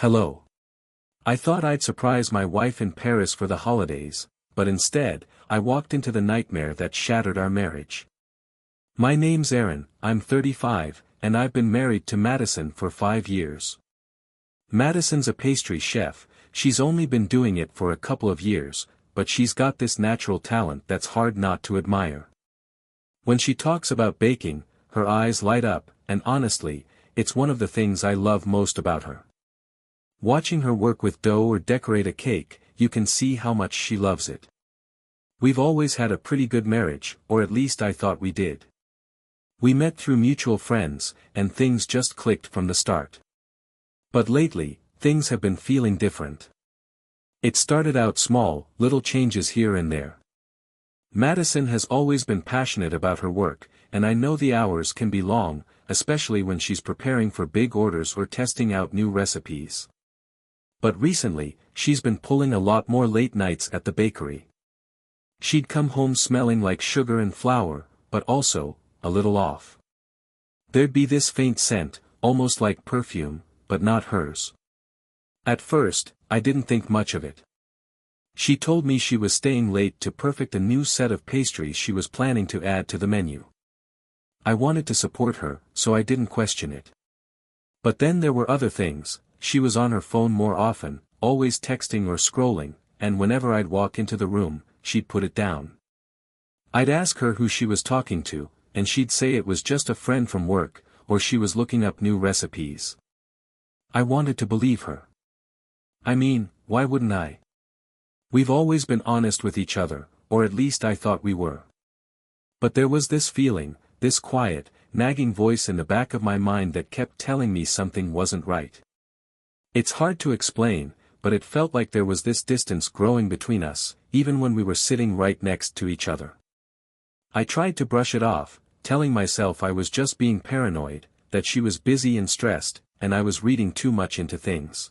Hello. I thought I'd surprise my wife in Paris for the holidays, but instead, I walked into the nightmare that shattered our marriage. My name's Aaron, I'm 35, and I've been married to Madison for 5 years. Madison's a pastry chef, she's only been doing it for a couple of years, but she's got this natural talent that's hard not to admire. When she talks about baking, her eyes light up, and honestly, it's one of the things I love most about her. Watching her work with dough or decorate a cake, you can see how much she loves it. We've always had a pretty good marriage, or at least I thought we did. We met through mutual friends, and things just clicked from the start. But lately, things have been feeling different. It started out small, little changes here and there. Madison has always been passionate about her work, and I know the hours can be long, especially when she's preparing for big orders or testing out new recipes. But recently, she's been pulling a lot more late nights at the bakery. She'd come home smelling like sugar and flour, but also, a little off. There'd be this faint scent, almost like perfume, but not hers. At first, I didn't think much of it. She told me she was staying late to perfect a new set of pastries she was planning to add to the menu. I wanted to support her, so I didn't question it. But then there were other things. She was on her phone more often, always texting or scrolling, and whenever I'd walk into the room, she'd put it down. I'd ask her who she was talking to, and she'd say it was just a friend from work, or she was looking up new recipes. I wanted to believe her. I mean, why wouldn't I? We've always been honest with each other, or at least I thought we were. But there was this feeling, this quiet, nagging voice in the back of my mind that kept telling me something wasn't right. It's hard to explain, but it felt like there was this distance growing between us, even when we were sitting right next to each other. I tried to brush it off, telling myself I was just being paranoid, that she was busy and stressed, and I was reading too much into things.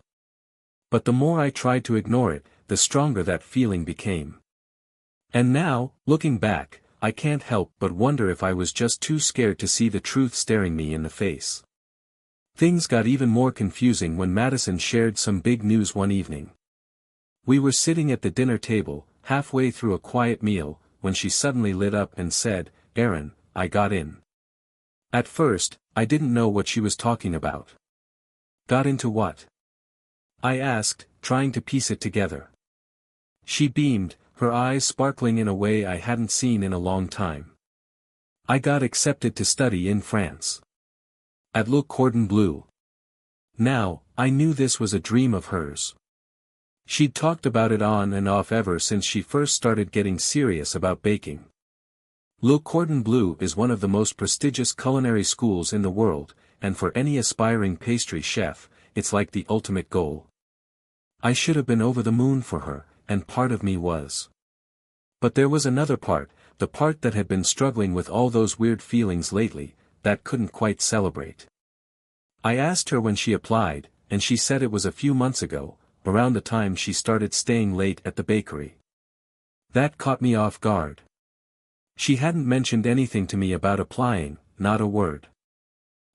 But the more I tried to ignore it, the stronger that feeling became. And now, looking back, I can't help but wonder if I was just too scared to see the truth staring me in the face. Things got even more confusing when Madison shared some big news one evening. We were sitting at the dinner table, halfway through a quiet meal, when she suddenly lit up and said, "Aaron, I got in." At first, I didn't know what she was talking about. Got into what? I asked, trying to piece it together. She beamed, her eyes sparkling in a way I hadn't seen in a long time. I got accepted to study in France. At Le Cordon Bleu. Now, I knew this was a dream of hers. She'd talked about it on and off ever since she first started getting serious about baking. Le Cordon Bleu is one of the most prestigious culinary schools in the world, and for any aspiring pastry chef, it's like the ultimate goal. I should have been over the moon for her, and part of me was. But there was another part, the part that had been struggling with all those weird feelings lately, that couldn't quite celebrate. I asked her when she applied, and she said it was a few months ago, around the time she started staying late at the bakery. That caught me off guard. She hadn't mentioned anything to me about applying, not a word.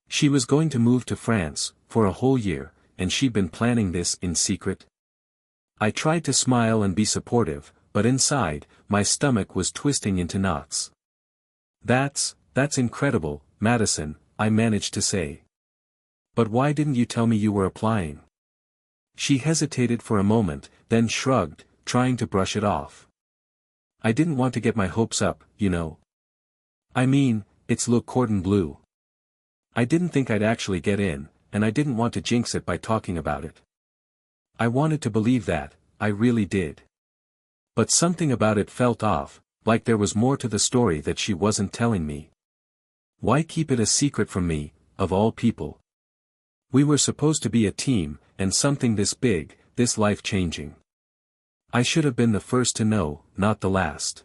She was going to move to France, for a whole year, and she'd been planning this in secret. I tried to smile and be supportive, but inside, my stomach was twisting into knots. That's incredible, Madison, I managed to say. But why didn't you tell me you were applying? She hesitated for a moment, then shrugged, trying to brush it off. I didn't want to get my hopes up, you know. I mean, it's Le Cordon Bleu. I didn't think I'd actually get in, and I didn't want to jinx it by talking about it. I wanted to believe that, I really did. But something about it felt off, like there was more to the story that she wasn't telling me. Why keep it a secret from me, of all people? We were supposed to be a team, and something this big, this life-changing. I should have been the first to know, not the last.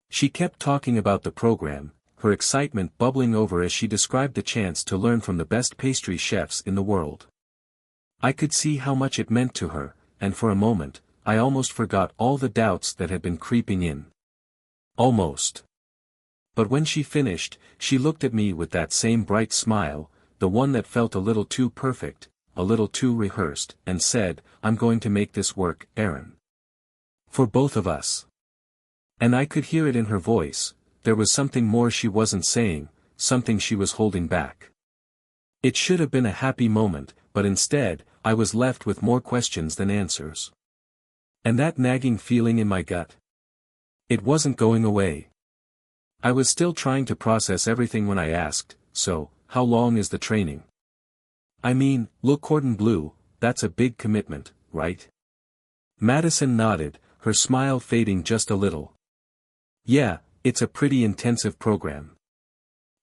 She kept talking about the program, her excitement bubbling over as she described the chance to learn from the best pastry chefs in the world. I could see how much it meant to her, and for a moment, I almost forgot all the doubts that had been creeping in. Almost. But when she finished, she looked at me with that same bright smile, the one that felt a little too perfect, a little too rehearsed, and said, "I'm going to make this work, Aaron. For both of us." And I could hear it in her voice, there was something more she wasn't saying, something she was holding back. It should have been a happy moment, but instead, I was left with more questions than answers. And that nagging feeling in my gut? It wasn't going away. I was still trying to process everything when I asked, "So, how long is the training?" "I mean, look, cordon bleu, that's a big commitment, right?" Madison nodded, her smile fading just a little. "Yeah, it's a pretty intensive program.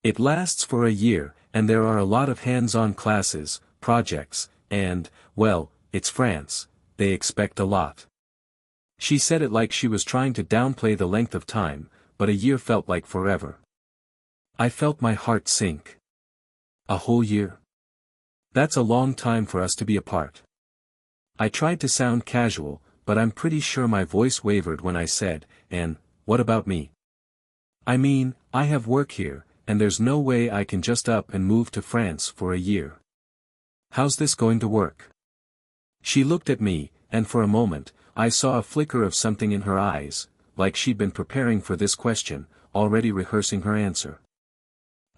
It lasts for a year, and there are a lot of hands-on classes, projects, and, well, it's France, they expect a lot." She said it like she was trying to downplay the length of time, but a year felt like forever. I felt my heart sink. A whole year? That's a long time for us to be apart. I tried to sound casual, but I'm pretty sure my voice wavered when I said, "And, what about me? I mean, I have work here, and there's no way I can just up and move to France for a year. How's this going to work?" She looked at me, and for a moment, I saw a flicker of something in her eyes, like she'd been preparing for this question, already rehearsing her answer.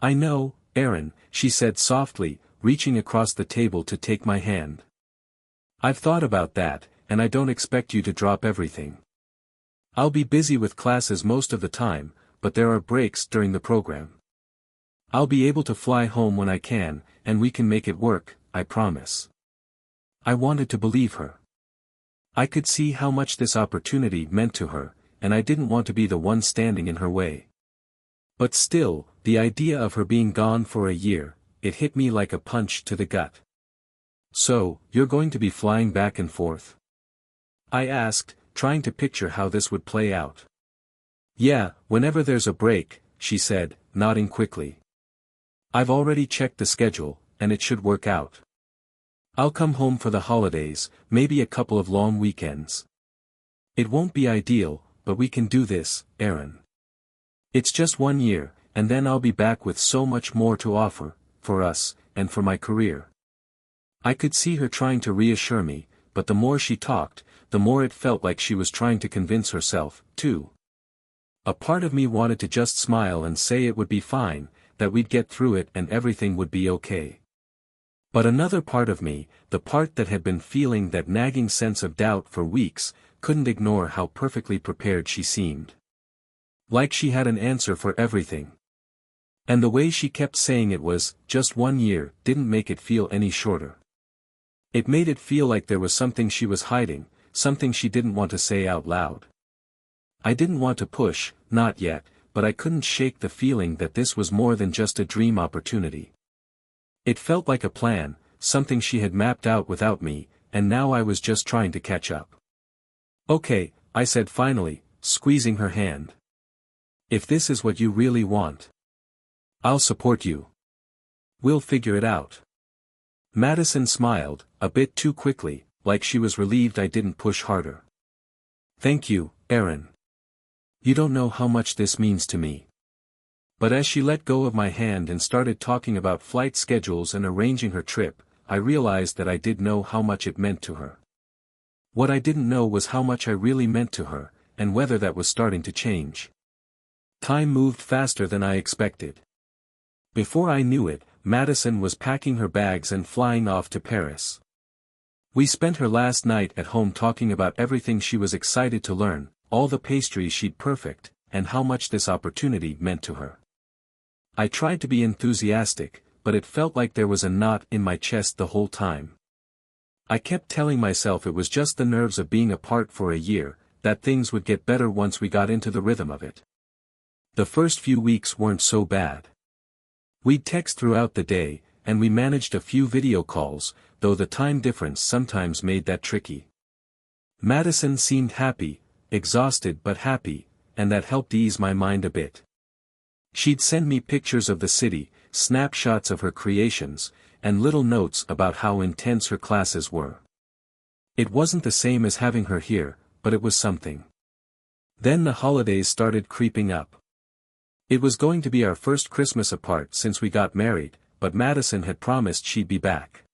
"I know, Aaron," she said softly, reaching across the table to take my hand. "I've thought about that, and I don't expect you to drop everything. I'll be busy with classes most of the time, but there are breaks during the program. I'll be able to fly home when I can, and we can make it work, I promise." I wanted to believe her. I could see how much this opportunity meant to her, and I didn't want to be the one standing in her way. But still, the idea of her being gone for a year, it hit me like a punch to the gut. "So, you're going to be flying back and forth?" I asked, trying to picture how this would play out. "Yeah, whenever there's a break," she said, nodding quickly. "I've already checked the schedule, and it should work out. I'll come home for the holidays, maybe a couple of long weekends. It won't be ideal, but we can do this, Aaron. It's just 1 year, and then I'll be back with so much more to offer, for us, and for my career." I could see her trying to reassure me, but the more she talked, the more it felt like she was trying to convince herself, too. A part of me wanted to just smile and say it would be fine, that we'd get through it and everything would be okay. But another part of me, the part that had been feeling that nagging sense of doubt for weeks, couldn't ignore how perfectly prepared she seemed. Like she had an answer for everything. And the way she kept saying it was, just 1 year, didn't make it feel any shorter. It made it feel like there was something she was hiding, something she didn't want to say out loud. I didn't want to push, not yet, but I couldn't shake the feeling that this was more than just a dream opportunity. It felt like a plan, something she had mapped out without me, and now I was just trying to catch up. "Okay," I said finally, squeezing her hand. "If this is what you really want, I'll support you. We'll figure it out." Madison smiled, a bit too quickly, like she was relieved I didn't push harder. "Thank you, Aaron. You don't know how much this means to me." But as she let go of my hand and started talking about flight schedules and arranging her trip, I realized that I did know how much it meant to her. What I didn't know was how much I really meant to her, and whether that was starting to change. Time moved faster than I expected. Before I knew it, Madison was packing her bags and flying off to Paris. We spent her last night at home talking about everything she was excited to learn, all the pastries she'd perfect, and how much this opportunity meant to her. I tried to be enthusiastic, but it felt like there was a knot in my chest the whole time. I kept telling myself it was just the nerves of being apart for a year, that things would get better once we got into the rhythm of it. The first few weeks weren't so bad. We'd text throughout the day, and we managed a few video calls, though the time difference sometimes made that tricky. Madison seemed happy, exhausted but happy, and that helped ease my mind a bit. She'd send me pictures of the city, snapshots of her creations, and little notes about how intense her classes were. It wasn't the same as having her here, but it was something. Then the holidays started creeping up. It was going to be our first Christmas apart since we got married, but Madison had promised she'd be back.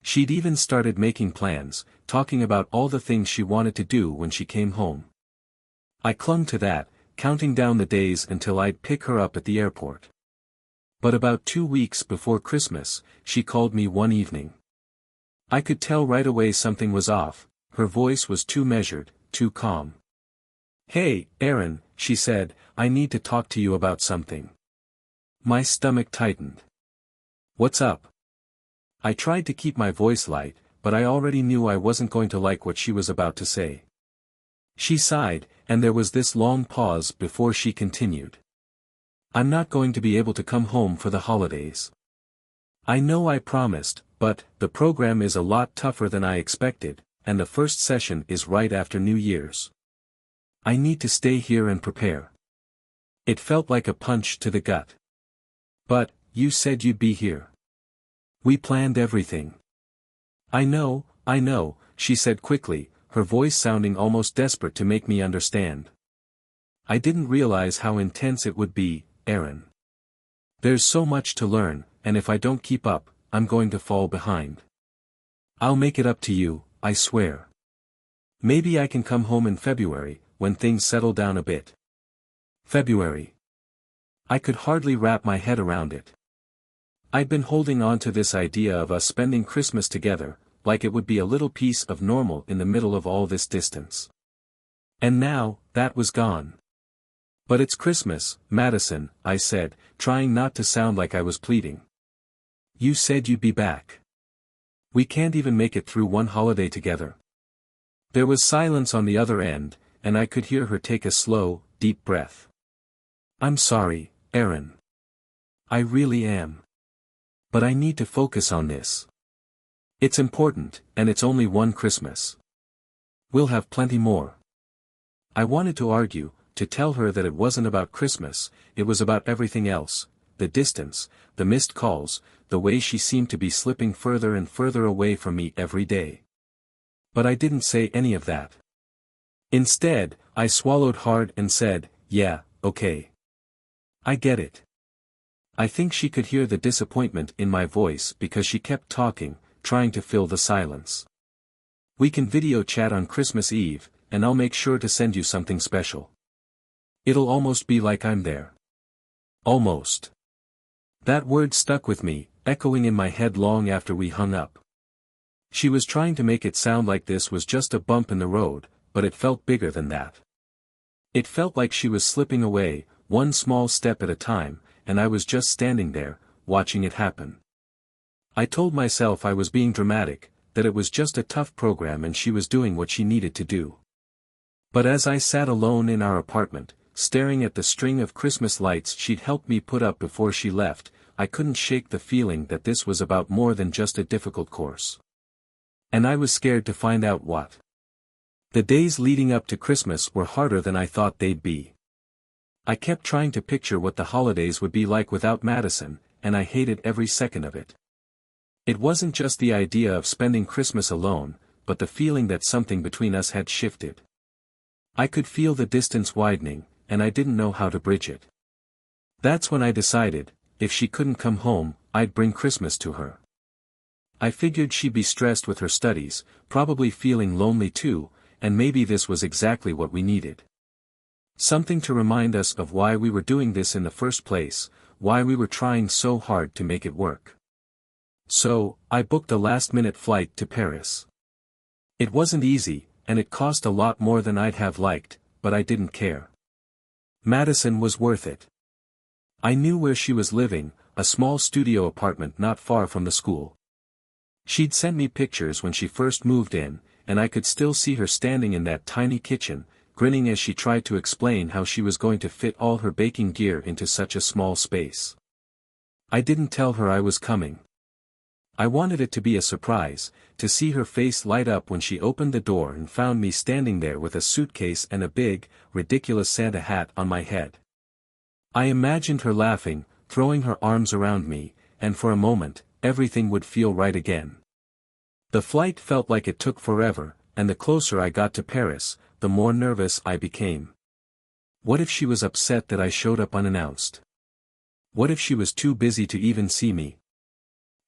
She'd even started making plans, talking about all the things she wanted to do when she came home. I clung to that, counting down the days until I'd pick her up at the airport. But about 2 weeks before Christmas, she called me one evening. I could tell right away something was off. Her voice was too measured, too calm. "Hey, Aaron," she said, "I need to talk to you about something." My stomach tightened. "What's up?" I tried to keep my voice light, but I already knew I wasn't going to like what she was about to say. She sighed, and there was this long pause before she continued. "I'm not going to be able to come home for the holidays. I know I promised, but the program is a lot tougher than I expected, and the first session is right after New Year's. I need to stay here and prepare." It felt like a punch to the gut. "But, you said you'd be here. We planned everything." I know," she said quickly, her voice sounding almost desperate to make me understand. "I didn't realize how intense it would be, Aaron. There's so much to learn, and if I don't keep up, I'm going to fall behind. I'll make it up to you, I swear. Maybe I can come home in February, when things settle down a bit." February. I could hardly wrap my head around it. I'd been holding on to this idea of us spending Christmas together, like it would be a little piece of normal in the middle of all this distance. And now, that was gone. "But it's Christmas, Madison," I said, trying not to sound like I was pleading. "You said you'd be back. We can't even make it through one holiday together." There was silence on the other end, and I could hear her take a slow, deep breath. "I'm sorry, Aaron. I really am. But I need to focus on this. It's important, and it's only one Christmas. We'll have plenty more." I wanted to argue, to tell her that it wasn't about Christmas, it was about everything else, the distance, the missed calls, the way she seemed to be slipping further and further away from me every day. But I didn't say any of that. Instead, I swallowed hard and said, "Yeah, okay. I get it." I think she could hear the disappointment in my voice because she kept talking, trying to fill the silence. "We can video chat on Christmas Eve, and I'll make sure to send you something special. It'll almost be like I'm there." Almost. That word stuck with me, echoing in my head long after we hung up. She was trying to make it sound like this was just a bump in the road, but it felt bigger than that. It felt like she was slipping away, one small step at a time, and I was just standing there, watching it happen. I told myself I was being dramatic, that it was just a tough program and she was doing what she needed to do. But as I sat alone in our apartment, staring at the string of Christmas lights she'd helped me put up before she left, I couldn't shake the feeling that this was about more than just a difficult course. And I was scared to find out what. The days leading up to Christmas were harder than I thought they'd be. I kept trying to picture what the holidays would be like without Madison, and I hated every second of it. It wasn't just the idea of spending Christmas alone, but the feeling that something between us had shifted. I could feel the distance widening, and I didn't know how to bridge it. That's when I decided, if she couldn't come home, I'd bring Christmas to her. I figured she'd be stressed with her studies, probably feeling lonely too, and maybe this was exactly what we needed. Something to remind us of why we were doing this in the first place, why we were trying so hard to make it work. So, I booked a last-minute flight to Paris. It wasn't easy, and it cost a lot more than I'd have liked, but I didn't care. Madison was worth it. I knew where she was living, a small studio apartment not far from the school. She'd sent me pictures when she first moved in, and I could still see her standing in that tiny kitchen, grinning as she tried to explain how she was going to fit all her baking gear into such a small space. I didn't tell her I was coming. I wanted it to be a surprise, to see her face light up when she opened the door and found me standing there with a suitcase and a big, ridiculous Santa hat on my head. I imagined her laughing, throwing her arms around me, and for a moment, everything would feel right again. The flight felt like it took forever, and the closer I got to Paris, the more nervous I became. What if she was upset that I showed up unannounced? What if she was too busy to even see me?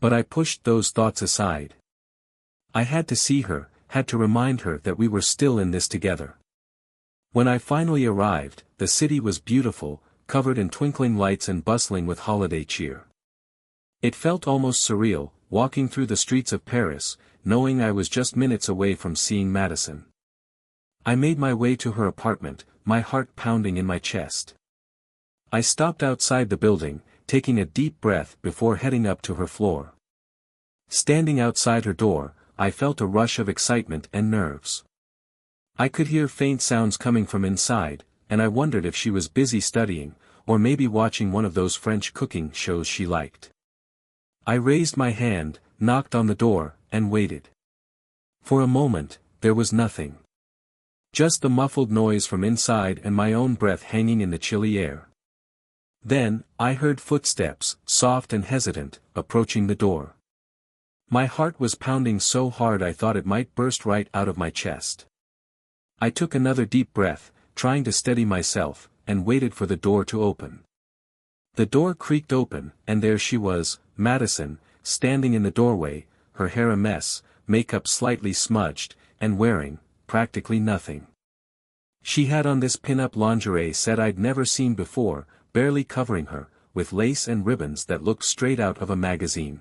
But I pushed those thoughts aside. I had to see her, had to remind her that we were still in this together. When I finally arrived, the city was beautiful, covered in twinkling lights and bustling with holiday cheer. It felt almost surreal, walking through the streets of Paris, knowing I was just minutes away from seeing Madison. I made my way to her apartment, my heart pounding in my chest. I stopped outside the building, taking a deep breath before heading up to her floor. Standing outside her door, I felt a rush of excitement and nerves. I could hear faint sounds coming from inside, and I wondered if she was busy studying, or maybe watching one of those French cooking shows she liked. I raised my hand, knocked on the door, and waited. For a moment, there was nothing. Just the muffled noise from inside and my own breath hanging in the chilly air. Then, I heard footsteps, soft and hesitant, approaching the door. My heart was pounding so hard I thought it might burst right out of my chest. I took another deep breath, trying to steady myself, and waited for the door to open. The door creaked open, and there she was, Madison, standing in the doorway, her hair a mess, makeup slightly smudged, and wearing, practically nothing. She had on this pin-up lingerie set I'd never seen before, barely covering her, with lace and ribbons that looked straight out of a magazine.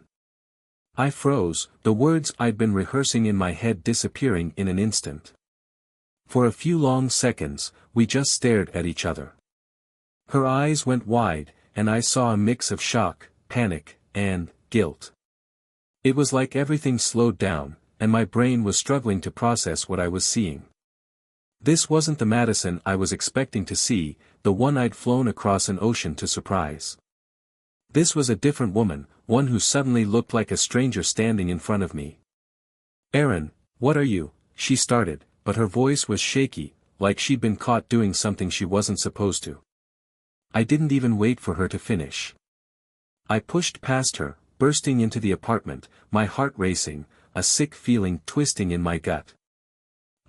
I froze, the words I'd been rehearsing in my head disappearing in an instant. For a few long seconds, we just stared at each other. Her eyes went wide, and I saw a mix of shock, panic, and guilt. It was like everything slowed down, and my brain was struggling to process what I was seeing. This wasn't the Madison I was expecting to see, the one I'd flown across an ocean to surprise. This was a different woman, one who suddenly looked like a stranger standing in front of me. "Erin, what are you?" she started, but her voice was shaky, like she'd been caught doing something she wasn't supposed to. I didn't even wait for her to finish. I pushed past her, bursting into the apartment, my heart racing, a sick feeling twisting in my gut.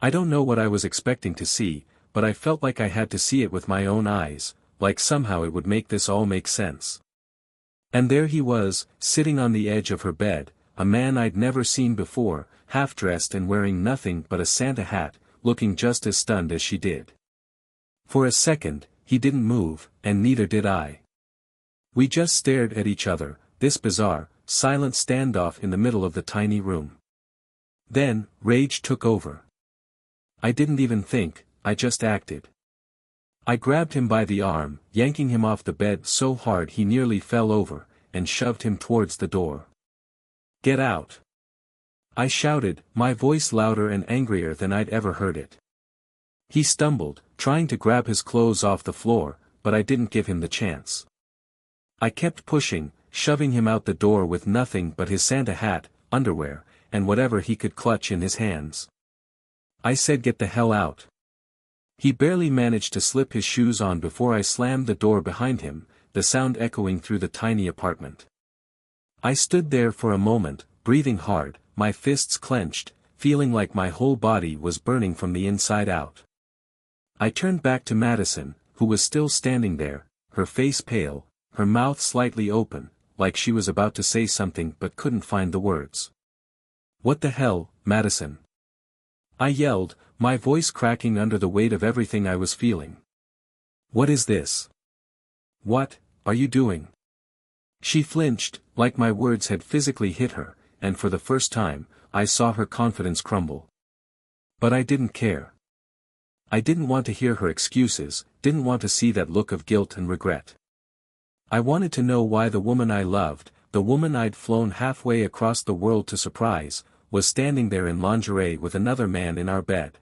I don't know what I was expecting to see, but I felt like I had to see it with my own eyes, like somehow it would make this all make sense. And there he was, sitting on the edge of her bed, a man I'd never seen before, half-dressed and wearing nothing but a Santa hat, looking just as stunned as she did. For a second, he didn't move, and neither did I. We just stared at each other, this bizarre, silent standoff in the middle of the tiny room. Then, rage took over. I didn't even think, I just acted. I grabbed him by the arm, yanking him off the bed so hard he nearly fell over, and shoved him towards the door. "Get out!" I shouted, my voice louder and angrier than I'd ever heard it. He stumbled, trying to grab his clothes off the floor, but I didn't give him the chance. I kept pushing, shoving him out the door with nothing but his Santa hat, underwear, and whatever he could clutch in his hands. I said, "Get the hell out." He barely managed to slip his shoes on before I slammed the door behind him, the sound echoing through the tiny apartment. I stood there for a moment, breathing hard, my fists clenched, feeling like my whole body was burning from the inside out. I turned back to Madison, who was still standing there, her face pale, her mouth slightly open, like she was about to say something but couldn't find the words. "What the hell, Madison?" I yelled, my voice cracking under the weight of everything I was feeling. "What is this? What are you doing?" She flinched, like my words had physically hit her, and for the first time, I saw her confidence crumble. But I didn't care. I didn't want to hear her excuses, didn't want to see that look of guilt and regret. I wanted to know why the woman I loved, the woman I'd flown halfway across the world to surprise, was standing there in lingerie with another man in our bed.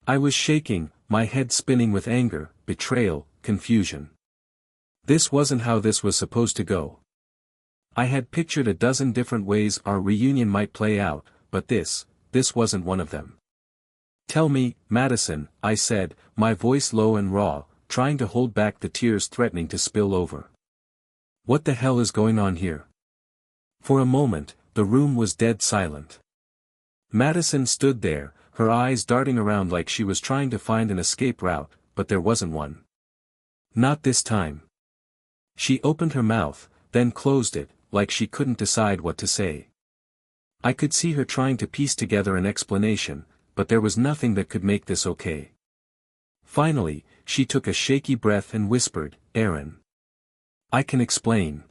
I was shaking, my head spinning with anger, betrayal, confusion. This wasn't how this was supposed to go. I had pictured a dozen different ways our reunion might play out, but this wasn't one of them. "Tell me, Madison," I said, my voice low and raw, trying to hold back the tears threatening to spill over. "What the hell is going on here?" For a moment, the room was dead silent. Madison stood there, her eyes darting around like she was trying to find an escape route, but there wasn't one. Not this time. She opened her mouth, then closed it, like she couldn't decide what to say. I could see her trying to piece together an explanation, but there was nothing that could make this okay. Finally, she took a shaky breath and whispered, "Aaron. I can explain."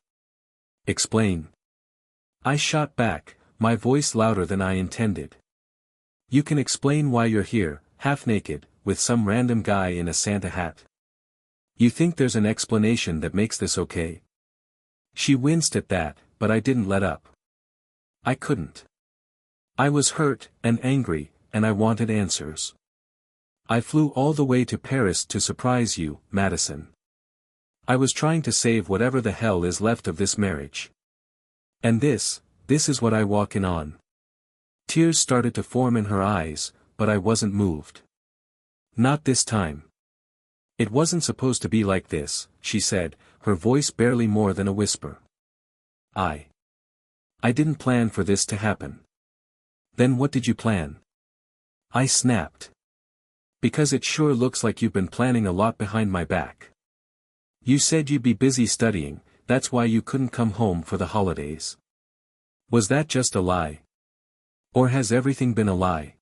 "Explain?" I shot back, my voice louder than I intended. "You can explain why you're here, half naked, with some random guy in a Santa hat. You think there's an explanation that makes this okay?" She winced at that, but I didn't let up. I couldn't. I was hurt, and angry, and I wanted answers. "I flew all the way to Paris to surprise you, Madison. I was trying to save whatever the hell is left of this marriage. And this is what I walk in on." Tears started to form in her eyes, but I wasn't moved. "Not this time. It wasn't supposed to be like this," she said, her voice barely more than a whisper. I didn't plan for this to happen." "Then what did you plan?" I snapped. "Because it sure looks like you've been planning a lot behind my back. You said you'd be busy studying, that's why you couldn't come home for the holidays. Was that just a lie? Or has everything been a lie?"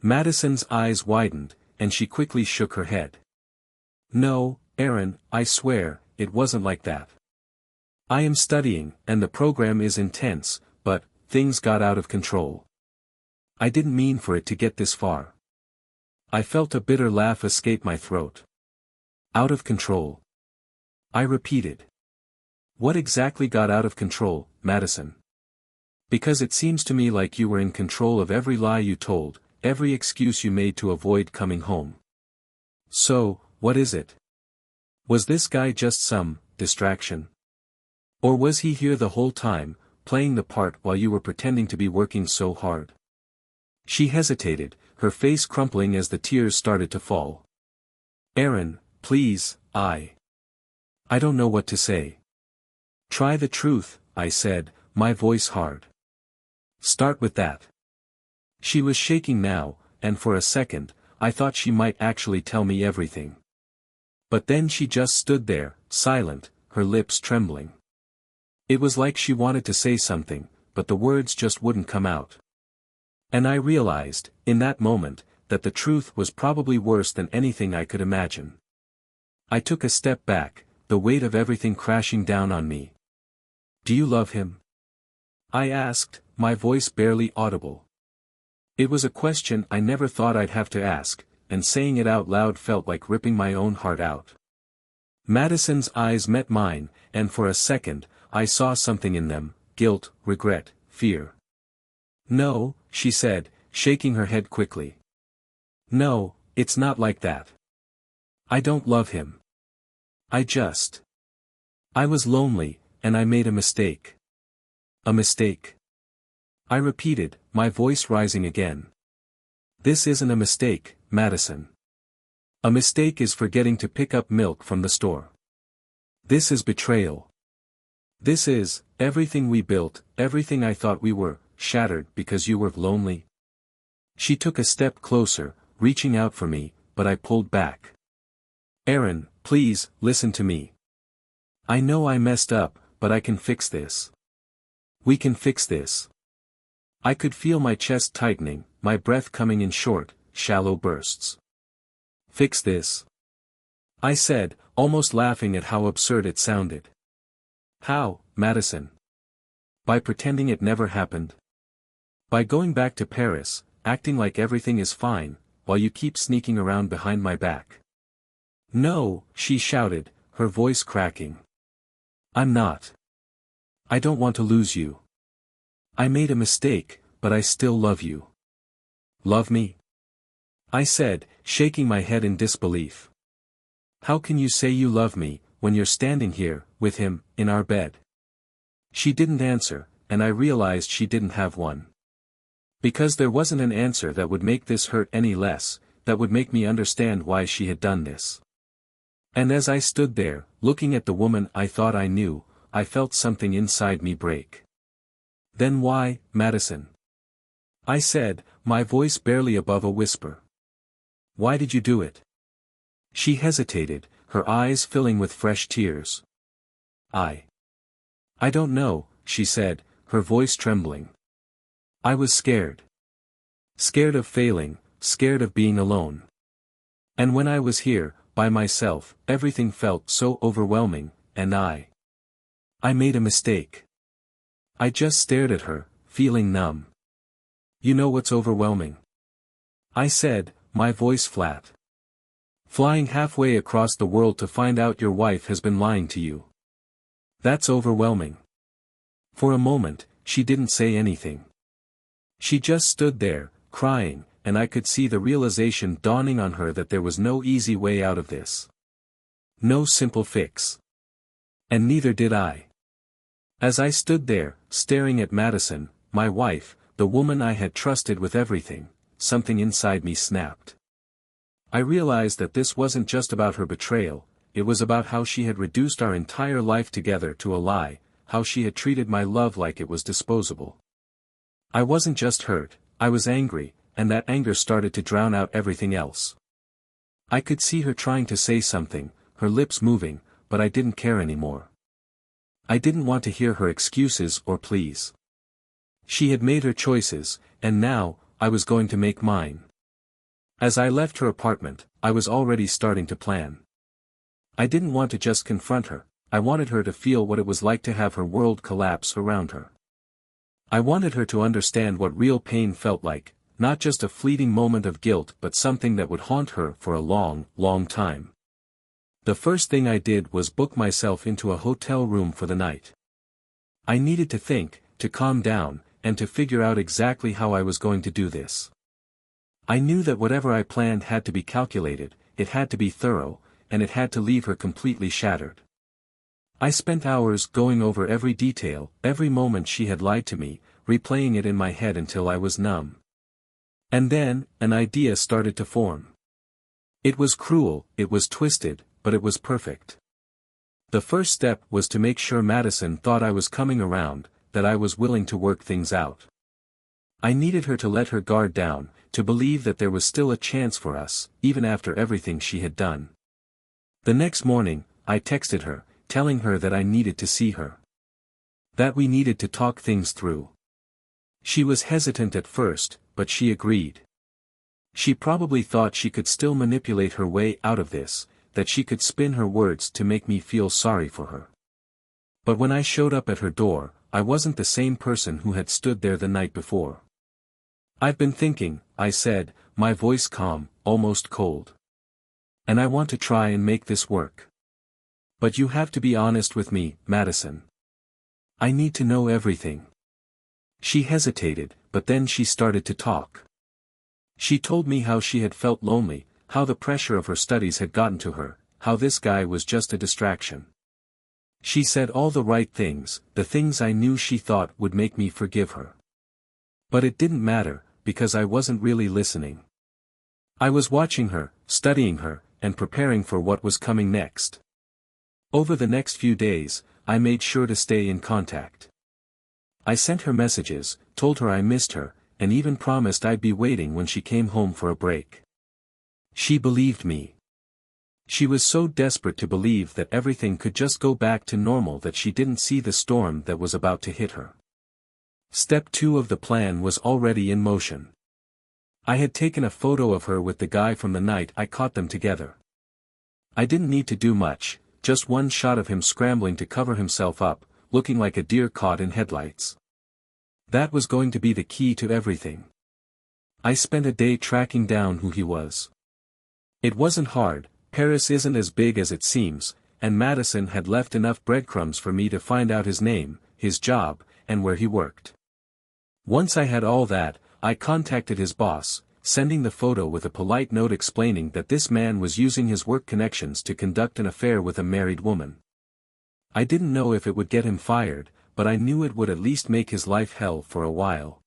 Madison's eyes widened, and she quickly shook her head. "No, Aaron, I swear, it wasn't like that. I am studying, and the program is intense, but things got out of control. I didn't mean for it to get this far." I felt a bitter laugh escape my throat. "Out of control?" I repeated. "What exactly got out of control, Madison? Because it seems to me like you were in control of every lie you told, every excuse you made to avoid coming home. So, what is it? Was this guy just some distraction? Or was he here the whole time, playing the part while you were pretending to be working so hard?" She hesitated, her face crumpling as the tears started to fall. "Aaron, please, I don't know what to say." "Try the truth," I said, my voice hard. "Start with that." She was shaking now, and for a second, I thought she might actually tell me everything. But then she just stood there, silent, her lips trembling. It was like she wanted to say something, but the words just wouldn't come out. And I realized, in that moment, that the truth was probably worse than anything I could imagine. I took a step back, the weight of everything crashing down on me. "Do you love him?" I asked, my voice barely audible. It was a question I never thought I'd have to ask, and saying it out loud felt like ripping my own heart out. Madison's eyes met mine, and for a second, I saw something in them: guilt, regret, fear. "No," she said, shaking her head quickly. "No, it's not like that. I don't love him. I was lonely, and I made a mistake." "A mistake?" I repeated, my voice rising again. "This isn't a mistake, Madison. A mistake is forgetting to pick up milk from the store. This is betrayal. This is, everything we built, everything I thought we were, shattered because you were lonely." She took a step closer, reaching out for me, but I pulled back. "Aaron, please, listen to me. I know I messed up, but I can fix this. We can fix this." I could feel my chest tightening, my breath coming in short, shallow bursts. "Fix this?" I said, almost laughing at how absurd it sounded. "How, Madison? By pretending it never happened? By going back to Paris, acting like everything is fine, while you keep sneaking around behind my back?" "No," she shouted, her voice cracking. "I'm not. I don't want to lose you. I made a mistake, but I still love you." "Love me?" I said, shaking my head in disbelief. "How can you say you love me, when you're standing here, with him, in our bed?" She didn't answer, and I realized she didn't have one. Because there wasn't an answer that would make this hurt any less, that would make me understand why she had done this. And as I stood there, looking at the woman I thought I knew, I felt something inside me break. "Then why, Madison?" I said, my voice barely above a whisper. "Why did you do it?" She hesitated, her eyes filling with fresh tears. I don't know," she said, her voice trembling. I was scared. Scared of failing, scared of being alone. And when I was here, by myself, everything felt so overwhelming, and I made a mistake. I just stared at her, feeling numb. You know what's overwhelming? I said, my voice flat. Flying halfway across the world to find out your wife has been lying to you. That's overwhelming. For a moment, she didn't say anything. She just stood there, crying, and I could see the realization dawning on her that there was no easy way out of this. No simple fix. And neither did I. As I stood there, staring at Madison, my wife, the woman I had trusted with everything, something inside me snapped. I realized that this wasn't just about her betrayal, it was about how she had reduced our entire life together to a lie, how she had treated my love like it was disposable. I wasn't just hurt, I was angry, and that anger started to drown out everything else. I could see her trying to say something, her lips moving, but I didn't care anymore. I didn't want to hear her excuses or pleas. She had made her choices, and now, I was going to make mine. As I left her apartment, I was already starting to plan. I didn't want to just confront her, I wanted her to feel what it was like to have her world collapse around her. I wanted her to understand what real pain felt like, not just a fleeting moment of guilt but something that would haunt her for a long, long time. The first thing I did was book myself into a hotel room for the night. I needed to think, to calm down, and to figure out exactly how I was going to do this. I knew that whatever I planned had to be calculated, it had to be thorough, and it had to leave her completely shattered. I spent hours going over every detail, every moment she had lied to me, replaying it in my head until I was numb. And then, an idea started to form. It was cruel, it was twisted, but it was perfect. The first step was to make sure Madison thought I was coming around, that I was willing to work things out. I needed her to let her guard down, to believe that there was still a chance for us, even after everything she had done. The next morning, I texted her, telling her that I needed to see her. That we needed to talk things through. She was hesitant at first, but she agreed. She probably thought she could still manipulate her way out of this, that she could spin her words to make me feel sorry for her. But when I showed up at her door, I wasn't the same person who had stood there the night before. I've been thinking, I said, my voice calm, almost cold. And I want to try and make this work. But you have to be honest with me, Madison. I need to know everything. She hesitated, but then she started to talk. She told me how she had felt lonely, how the pressure of her studies had gotten to her, how this guy was just a distraction. She said all the right things, the things I knew she thought would make me forgive her. But it didn't matter, because I wasn't really listening. I was watching her, studying her, and preparing for what was coming next. Over the next few days, I made sure to stay in contact. I sent her messages, told her I missed her, and even promised I'd be waiting when she came home for a break. She believed me. She was so desperate to believe that everything could just go back to normal that she didn't see the storm that was about to hit her. Step 2 of the plan was already in motion. I had taken a photo of her with the guy from the night I caught them together. I didn't need to do much, just one shot of him scrambling to cover himself up, looking like a deer caught in headlights. That was going to be the key to everything. I spent a day tracking down who he was. It wasn't hard, Paris isn't as big as it seems, and Madison had left enough breadcrumbs for me to find out his name, his job, and where he worked. Once I had all that, I contacted his boss, sending the photo with a polite note explaining that this man was using his work connections to conduct an affair with a married woman. I didn't know if it would get him fired, but I knew it would at least make his life hell for a while.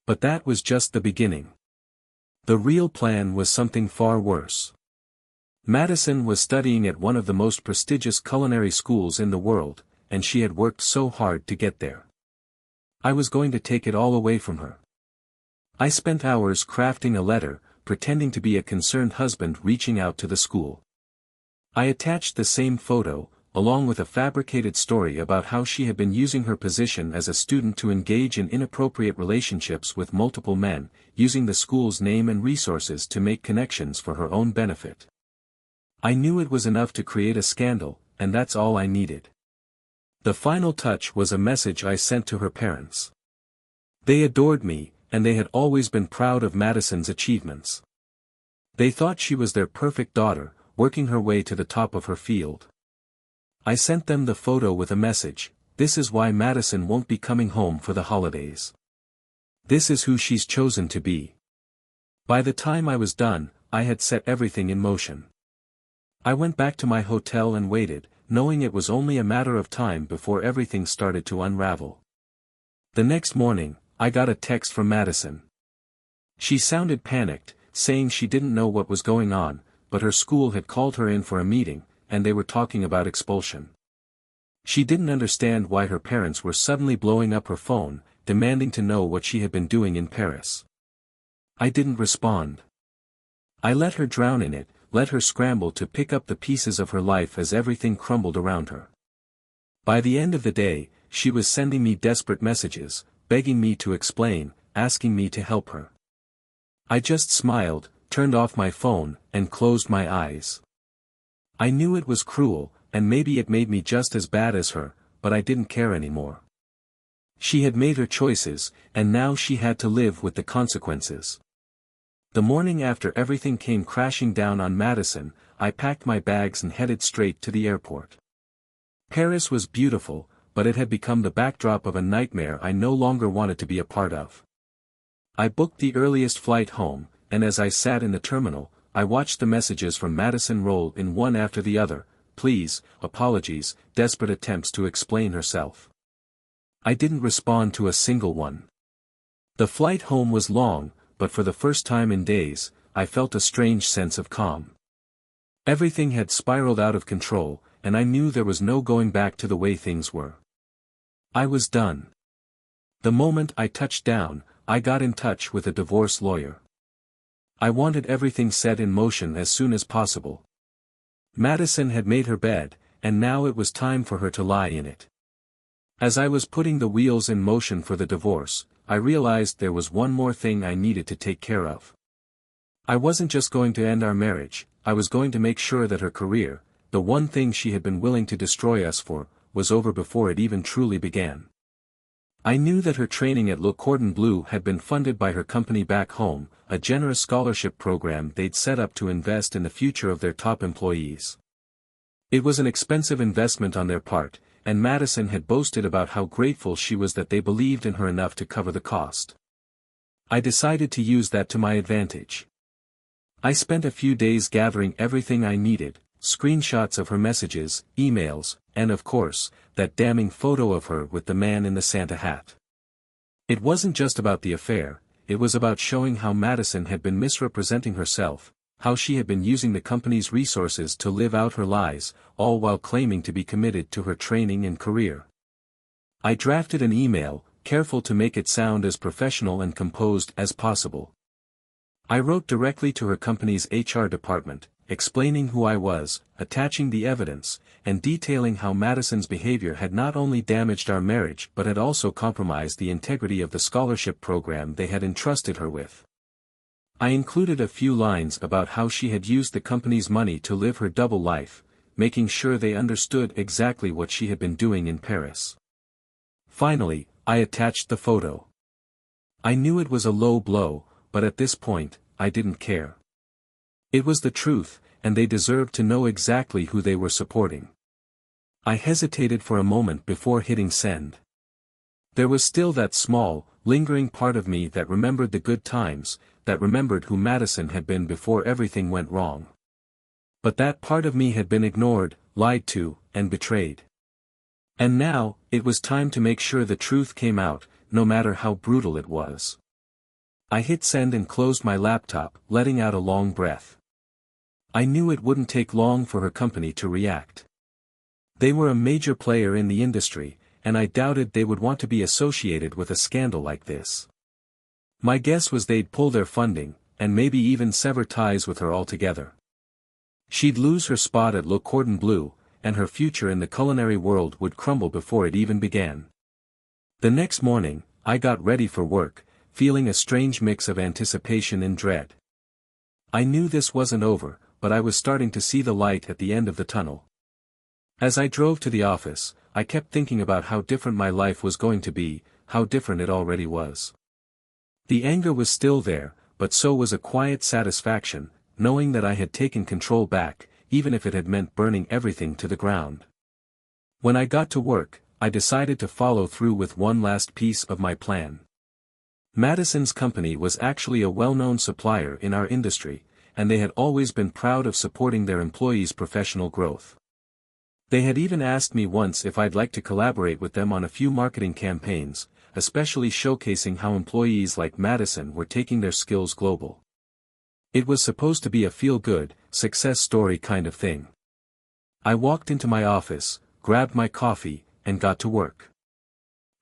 But that was just the beginning. The real plan was something far worse. Madison was studying at one of the most prestigious culinary schools in the world, and she had worked so hard to get there. I was going to take it all away from her. I spent hours crafting a letter, pretending to be a concerned husband reaching out to the school. I attached the same photo, along with a fabricated story about how she had been using her position as a student to engage in inappropriate relationships with multiple men, using the school's name and resources to make connections for her own benefit. I knew it was enough to create a scandal, and that's all I needed. The final touch was a message I sent to her parents. They adored me, and they had always been proud of Madison's achievements. They thought she was their perfect daughter, working her way to the top of her field. I sent them the photo with a message: "This is why Madison won't be coming home for the holidays. This is who she's chosen to be." By the time I was done, I had set everything in motion. I went back to my hotel and waited, knowing it was only a matter of time before everything started to unravel. The next morning, I got a text from Madison. She sounded panicked, saying she didn't know what was going on, but her school had called her in for a meeting, and they were talking about expulsion. She didn't understand why her parents were suddenly blowing up her phone, demanding to know what she had been doing in Paris. I didn't respond. I let her drown in it, let her scramble to pick up the pieces of her life as everything crumbled around her. By the end of the day, she was sending me desperate messages, begging me to explain, asking me to help her. I just smiled, turned off my phone, and closed my eyes. I knew it was cruel, and maybe it made me just as bad as her, but I didn't care anymore. She had made her choices, and now she had to live with the consequences. The morning after everything came crashing down on Madison, I packed my bags and headed straight to the airport. Paris was beautiful, but it had become the backdrop of a nightmare I no longer wanted to be a part of. I booked the earliest flight home, and as I sat in the terminal, I watched the messages from Madison roll in one after the other: please, apologies, desperate attempts to explain herself. I didn't respond to a single one. The flight home was long, but for the first time in days, I felt a strange sense of calm. Everything had spiraled out of control, and I knew there was no going back to the way things were. I was done. The moment I touched down, I got in touch with a divorce lawyer. I wanted everything set in motion as soon as possible. Madison had made her bed, and now it was time for her to lie in it. As I was putting the wheels in motion for the divorce, I realized there was one more thing I needed to take care of. I wasn't just going to end our marriage, I was going to make sure that her career, the one thing she had been willing to destroy us for, was over before it even truly began. I knew that her training at Le Cordon Bleu had been funded by her company back home, a generous scholarship program they'd set up to invest in the future of their top employees. It was an expensive investment on their part, and Madison had boasted about how grateful she was that they believed in her enough to cover the cost. I decided to use that to my advantage. I spent a few days gathering everything I needed: screenshots of her messages, emails, and of course, that damning photo of her with the man in the Santa hat. It wasn't just about the affair, it was about showing how Madison had been misrepresenting herself, how she had been using the company's resources to live out her lies, all while claiming to be committed to her training and career. I drafted an email, careful to make it sound as professional and composed as possible. I wrote directly to her company's HR department, explaining who I was, attaching the evidence, and detailing how Madison's behavior had not only damaged our marriage but had also compromised the integrity of the scholarship program they had entrusted her with. I included a few lines about how she had used the company's money to live her double life, making sure they understood exactly what she had been doing in Paris. Finally, I attached the photo. I knew it was a low blow, but at this point, I didn't care. It was the truth, and they deserved to know exactly who they were supporting. I hesitated for a moment before hitting send. There was still that small, lingering part of me that remembered the good times, that remembered who Madison had been before everything went wrong. But that part of me had been ignored, lied to, and betrayed. And now, it was time to make sure the truth came out, no matter how brutal it was. I hit send and closed my laptop, letting out a long breath. I knew it wouldn't take long for her company to react. They were a major player in the industry, and I doubted they would want to be associated with a scandal like this. My guess was they'd pull their funding, and maybe even sever ties with her altogether. She'd lose her spot at Le Cordon Bleu, and her future in the culinary world would crumble before it even began. The next morning, I got ready for work, feeling a strange mix of anticipation and dread. I knew this wasn't over, but I was starting to see the light at the end of the tunnel. As I drove to the office, I kept thinking about how different my life was going to be, how different it already was. The anger was still there, but so was a quiet satisfaction, knowing that I had taken control back, even if it had meant burning everything to the ground. When I got to work, I decided to follow through with one last piece of my plan. Madison's company was actually a well-known supplier in our industry, and they had always been proud of supporting their employees' professional growth. They had even asked me once if I'd like to collaborate with them on a few marketing campaigns, especially showcasing how employees like Madison were taking their skills global. It was supposed to be a feel-good, success story kind of thing. I walked into my office, grabbed my coffee, and got to work.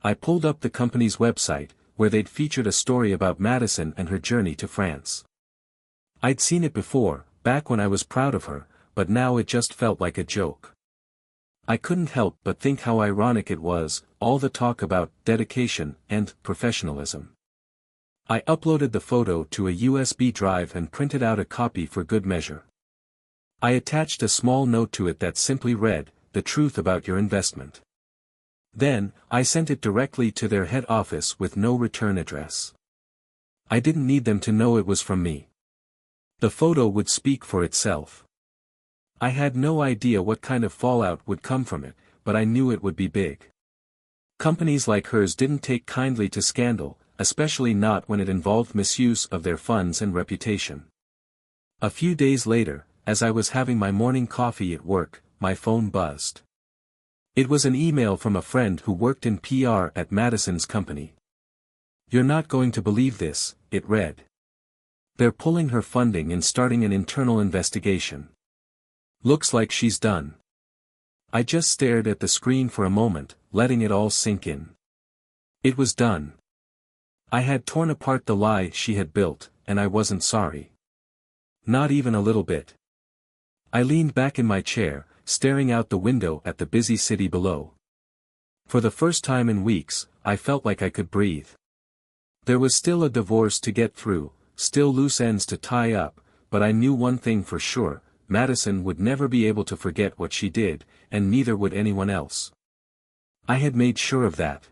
I pulled up the company's website, where they'd featured a story about Madison and her journey to France. I'd seen it before, back when I was proud of her, but now it just felt like a joke. I couldn't help but think how ironic it was, all the talk about dedication and professionalism. I uploaded the photo to a USB drive and printed out a copy for good measure. I attached a small note to it that simply read, "The truth about your investment." Then, I sent it directly to their head office with no return address. I didn't need them to know it was from me. The photo would speak for itself. I had no idea what kind of fallout would come from it, but I knew it would be big. Companies like hers didn't take kindly to scandal, especially not when it involved misuse of their funds and reputation. A few days later, as I was having my morning coffee at work, my phone buzzed. It was an email from a friend who worked in PR at Madison's company. "You're not going to believe this," it read. "They're pulling her funding and starting an internal investigation. Looks like she's done." I just stared at the screen for a moment, letting it all sink in. It was done. I had torn apart the lie she had built, and I wasn't sorry. Not even a little bit. I leaned back in my chair, staring out the window at the busy city below. For the first time in weeks, I felt like I could breathe. There was still a divorce to get through, still loose ends to tie up, but I knew one thing for sure: Madison would never be able to forget what she did, and neither would anyone else. I had made sure of that.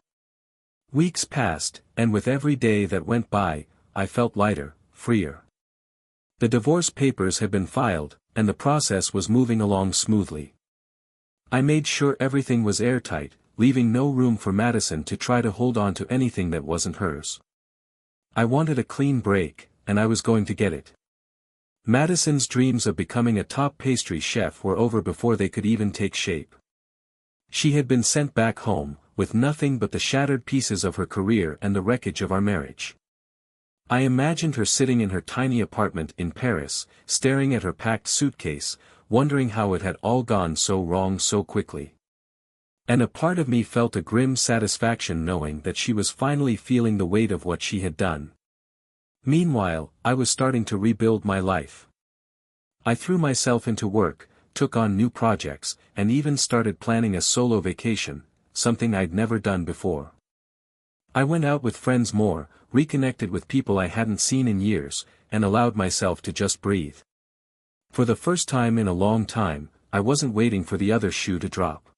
Weeks passed, and with every day that went by, I felt lighter, freer. The divorce papers had been filed, and the process was moving along smoothly. I made sure everything was airtight, leaving no room for Madison to try to hold on to anything that wasn't hers. I wanted a clean break, and I was going to get it. Madison's dreams of becoming a top pastry chef were over before they could even take shape. She had been sent back home, with nothing but the shattered pieces of her career and the wreckage of our marriage. I imagined her sitting in her tiny apartment in Paris, staring at her packed suitcase, wondering how it had all gone so wrong so quickly. And a part of me felt a grim satisfaction knowing that she was finally feeling the weight of what she had done. Meanwhile, I was starting to rebuild my life. I threw myself into work, took on new projects, and even started planning a solo vacation, something I'd never done before. I went out with friends more, reconnected with people I hadn't seen in years, and allowed myself to just breathe. For the first time in a long time, I wasn't waiting for the other shoe to drop.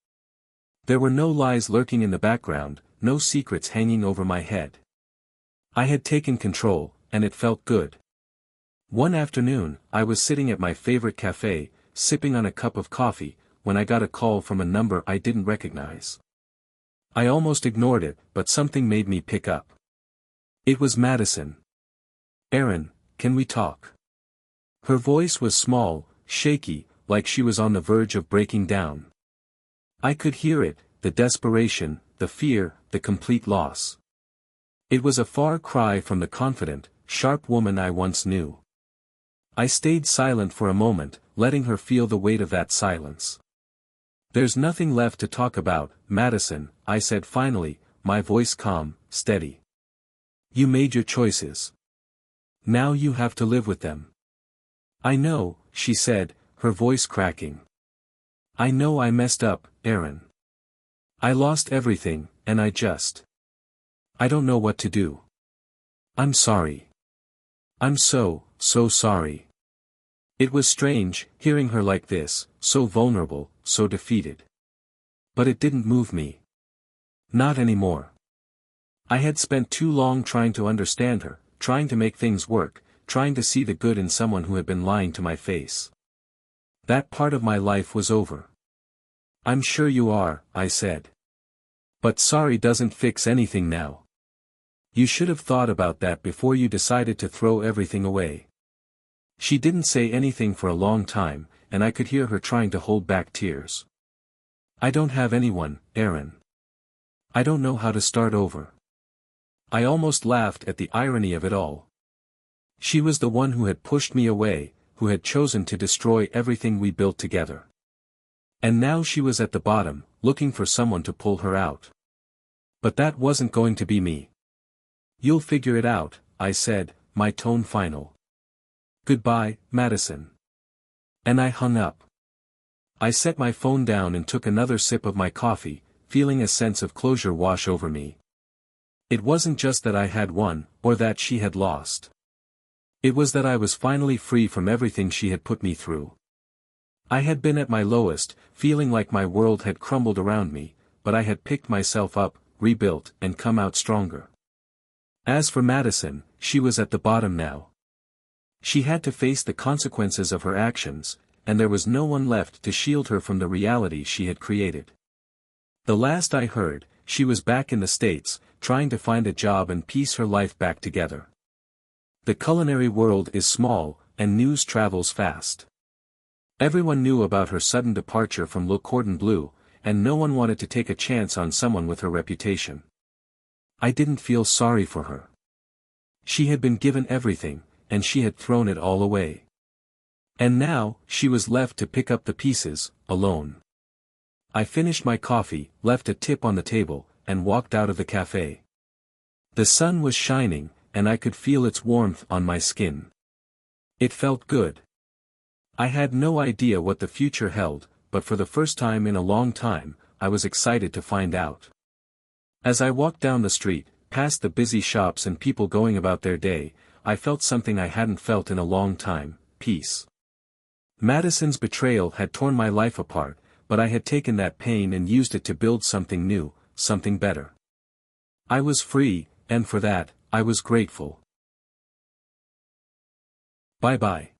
There were no lies lurking in the background, no secrets hanging over my head. I had taken control, and it felt good. One afternoon, I was sitting at my favorite cafe, sipping on a cup of coffee, when I got a call from a number I didn't recognize. I almost ignored it, but something made me pick up. It was Madison. "Aaron, can we talk?" Her voice was small, shaky, like she was on the verge of breaking down. I could hear it, the desperation, the fear, the complete loss. It was a far cry from the confident, sharp woman I once knew. I stayed silent for a moment, letting her feel the weight of that silence. "There's nothing left to talk about, Madison," I said finally, my voice calm, steady. "You made your choices. Now you have to live with them." "I know," she said, her voice cracking. I know I messed up, Aaron. I lost everything, and I don't know what to do. I'm sorry. I'm so sorry. It was strange, hearing her like this, so vulnerable, so defeated. But it didn't move me. Not anymore. I had spent too long trying to understand her, trying to make things work, trying to see the good in someone who had been lying to my face. That part of my life was over. I'm sure you are, I said. But sorry doesn't fix anything now. You should have thought about that before you decided to throw everything away. She didn't say anything for a long time, and I could hear her trying to hold back tears. I don't have anyone, Aaron. I don't know how to start over. I almost laughed at the irony of it all. She was the one who had pushed me away, who had chosen to destroy everything we built together. And now she was at the bottom, looking for someone to pull her out. But that wasn't going to be me. You'll figure it out, I said, my tone final. Goodbye, Madison. And I hung up. I set my phone down and took another sip of my coffee, feeling a sense of closure wash over me. It wasn't just that I had won, or that she had lost. It was that I was finally free from everything she had put me through. I had been at my lowest, feeling like my world had crumbled around me, but I had picked myself up, rebuilt, and come out stronger. As for Madison, she was at the bottom now. She had to face the consequences of her actions, and there was no one left to shield her from the reality she had created. The last I heard, she was back in the States, trying to find a job and piece her life back together. The culinary world is small, and news travels fast. Everyone knew about her sudden departure from Le Cordon Bleu, and no one wanted to take a chance on someone with her reputation. I didn't feel sorry for her. She had been given everything, and she had thrown it all away. And now, she was left to pick up the pieces, alone. I finished my coffee, left a tip on the table, and walked out of the cafe. The sun was shining, and I could feel its warmth on my skin. It felt good. I had no idea what the future held, but for the first time in a long time, I was excited to find out. As I walked down the street, past the busy shops and people going about their day, I felt something I hadn't felt in a long time, peace. Madison's betrayal had torn my life apart, but I had taken that pain and used it to build something new, something better. I was free, and for that, I was grateful. Bye-bye.